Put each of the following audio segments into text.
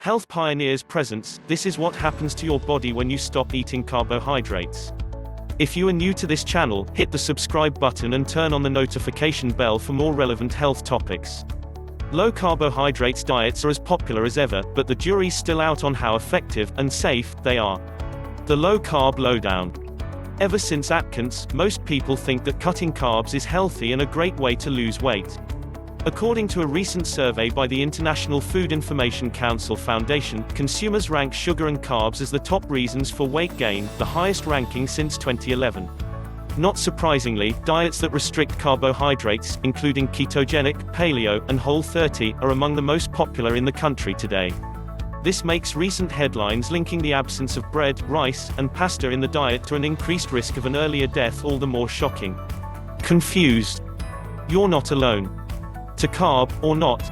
Health Pioneers presents, this is what happens to your body when you stop eating carbohydrates. If you are new to this channel, hit the subscribe button and turn on the notification bell for more relevant health topics. Low carbohydrates diets are as popular as ever, but the jury's still out on how effective and safe they are. The low carb lowdown. Ever since Atkins, most people think that cutting carbs is healthy and a great way to lose weight. According to a recent survey by the International Food Information Council Foundation, consumers rank sugar and carbs as the top reasons for weight gain, the highest ranking since 2011. Not surprisingly, diets that restrict carbohydrates, including ketogenic, paleo, and Whole30, are among the most popular in the country today. This makes recent headlines linking the absence of bread, rice, and pasta in the diet to an increased risk of an earlier death all the more shocking. Confused? You're not alone. To carb, or not?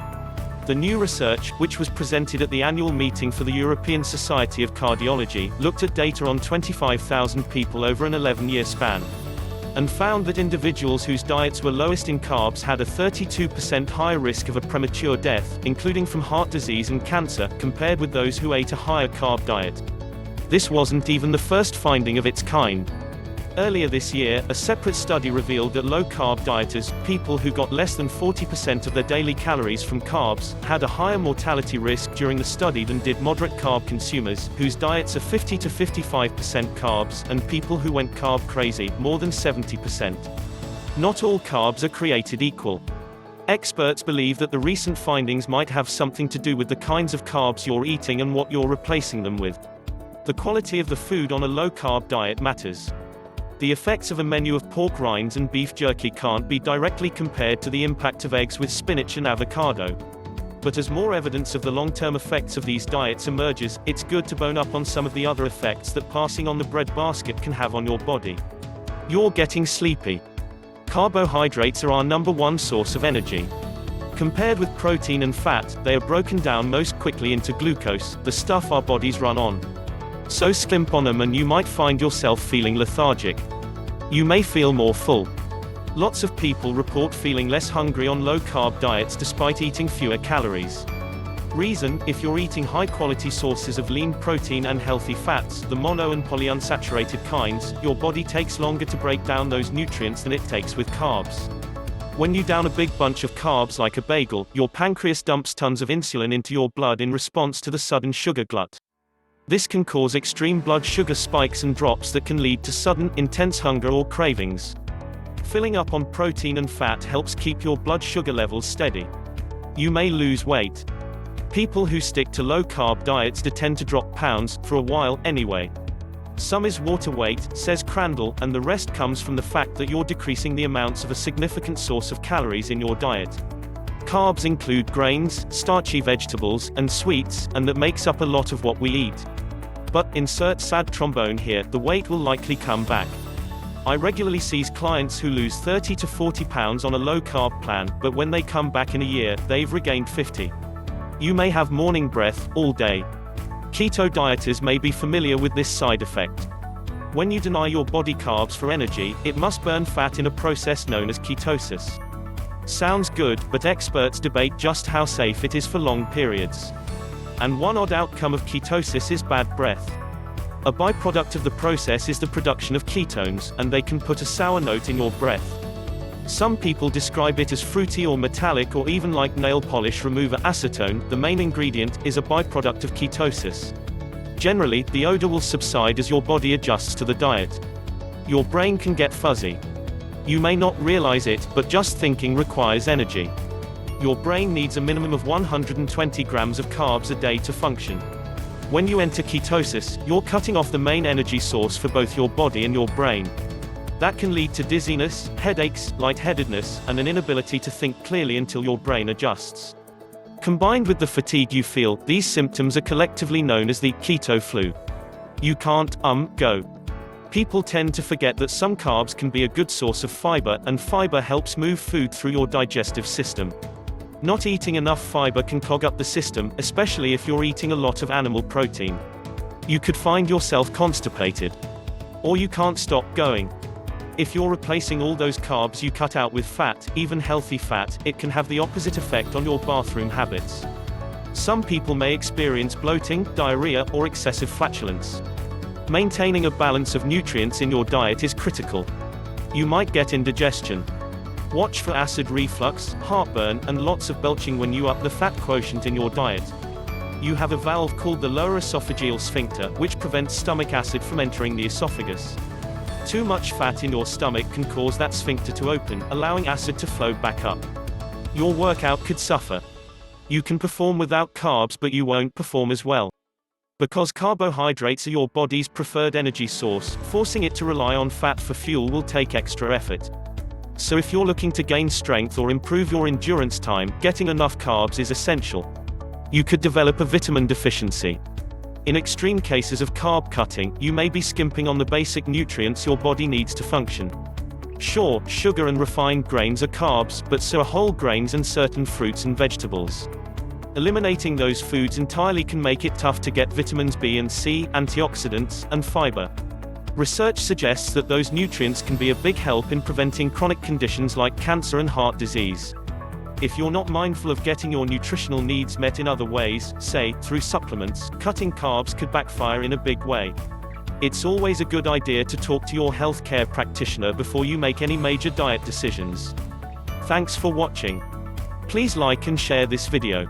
The new research, which was presented at the annual meeting for the European Society of Cardiology, looked at data on 25,000 people over an 11-year span, and found that individuals whose diets were lowest in carbs had a 32% higher risk of a premature death, including from heart disease and cancer, compared with those who ate a higher carb diet. This wasn't even the first finding of its kind. Earlier this year, a separate study revealed that low-carb dieters, people who got less than 40% of their daily calories from carbs, had a higher mortality risk during the study than did moderate carb consumers, whose diets are 50 to 55% carbs, and people who went carb crazy, more than 70%. Not all carbs are created equal. Experts believe that the recent findings might have something to do with the kinds of carbs you're eating and what you're replacing them with. The quality of the food on a low-carb diet matters. The effects of a menu of pork rinds and beef jerky can't be directly compared to the impact of eggs with spinach and avocado. But as more evidence of the long-term effects of these diets emerges, it's good to bone up on some of the other effects that passing on the bread basket can have on your body. You're getting sleepy. Carbohydrates are our #1 source of energy. Compared with protein and fat, they are broken down most quickly into glucose, the stuff our bodies run on. So skimp on them and you might find yourself feeling lethargic. You may feel more full. Lots of people report feeling less hungry on low-carb diets despite eating fewer calories. Reason: if you're eating high-quality sources of lean protein and healthy fats, the mono and polyunsaturated kinds, your body takes longer to break down those nutrients than it takes with carbs. When you down a big bunch of carbs like a bagel, your pancreas dumps tons of insulin into your blood in response to the sudden sugar glut. This can cause extreme blood sugar spikes and drops that can lead to sudden, intense hunger or cravings. Filling up on protein and fat helps keep your blood sugar levels steady. You may lose weight. People who stick to low-carb diets tend to drop pounds, for a while, anyway. Some is water weight, says Crandall, and the rest comes from the fact that you're decreasing the amounts of a significant source of calories in your diet. Carbs include grains, starchy vegetables, and sweets, and that makes up a lot of what we eat. But, insert sad trombone here, the weight will likely come back. I regularly see clients who lose 30 to 40 pounds on a low-carb plan, but when they come back in a year, they've regained 50. You may have morning breath, all day. Keto dieters may be familiar with this side effect. When you deny your body carbs for energy, it must burn fat in a process known as ketosis. Sounds good, but experts debate just how safe it is for long periods. And one odd outcome of ketosis is bad breath. A byproduct of the process is the production of ketones, and they can put a sour note in your breath. Some people describe it as fruity or metallic or even like nail polish remover. Acetone, the main ingredient, is a byproduct of ketosis. Generally, the odor will subside as your body adjusts to the diet. Your brain can get fuzzy. You may not realize it, but just thinking requires energy. Your brain needs a minimum of 120 grams of carbs a day to function. When you enter ketosis, you're cutting off the main energy source for both your body and your brain. That can lead to dizziness, headaches, lightheadedness, and an inability to think clearly until your brain adjusts. Combined with the fatigue you feel, these symptoms are collectively known as the keto flu. You can't, go. People tend to forget that some carbs can be a good source of fiber, and fiber helps move food through your digestive system. Not eating enough fiber can clog up the system, especially if you're eating a lot of animal protein. You could find yourself constipated. Or you can't stop going. If you're replacing all those carbs you cut out with fat, even healthy fat, it can have the opposite effect on your bathroom habits. Some people may experience bloating, diarrhea, or excessive flatulence. Maintaining a balance of nutrients in your diet is critical. You might get indigestion. Watch for acid reflux, heartburn, and lots of belching when you up the fat quotient in your diet. You have a valve called the lower esophageal sphincter, which prevents stomach acid from entering the esophagus. Too much fat in your stomach can cause that sphincter to open, allowing acid to flow back up. Your workout could suffer. You can perform without carbs, but you won't perform as well. Because carbohydrates are your body's preferred energy source, forcing it to rely on fat for fuel will take extra effort. So if you're looking to gain strength or improve your endurance time, getting enough carbs is essential. You could develop a vitamin deficiency. In extreme cases of carb cutting, you may be skimping on the basic nutrients your body needs to function. Sure, sugar and refined grains are carbs, but so are whole grains and certain fruits and vegetables. Eliminating those foods entirely can make it tough to get vitamins B and C, antioxidants, and fiber. Research suggests that those nutrients can be a big help in preventing chronic conditions like cancer and heart disease. If you're not mindful of getting your nutritional needs met in other ways, say, through supplements, cutting carbs could backfire in a big way. It's always a good idea to talk to your healthcare practitioner before you make any major diet decisions. Thanks for watching. Please like and share this video.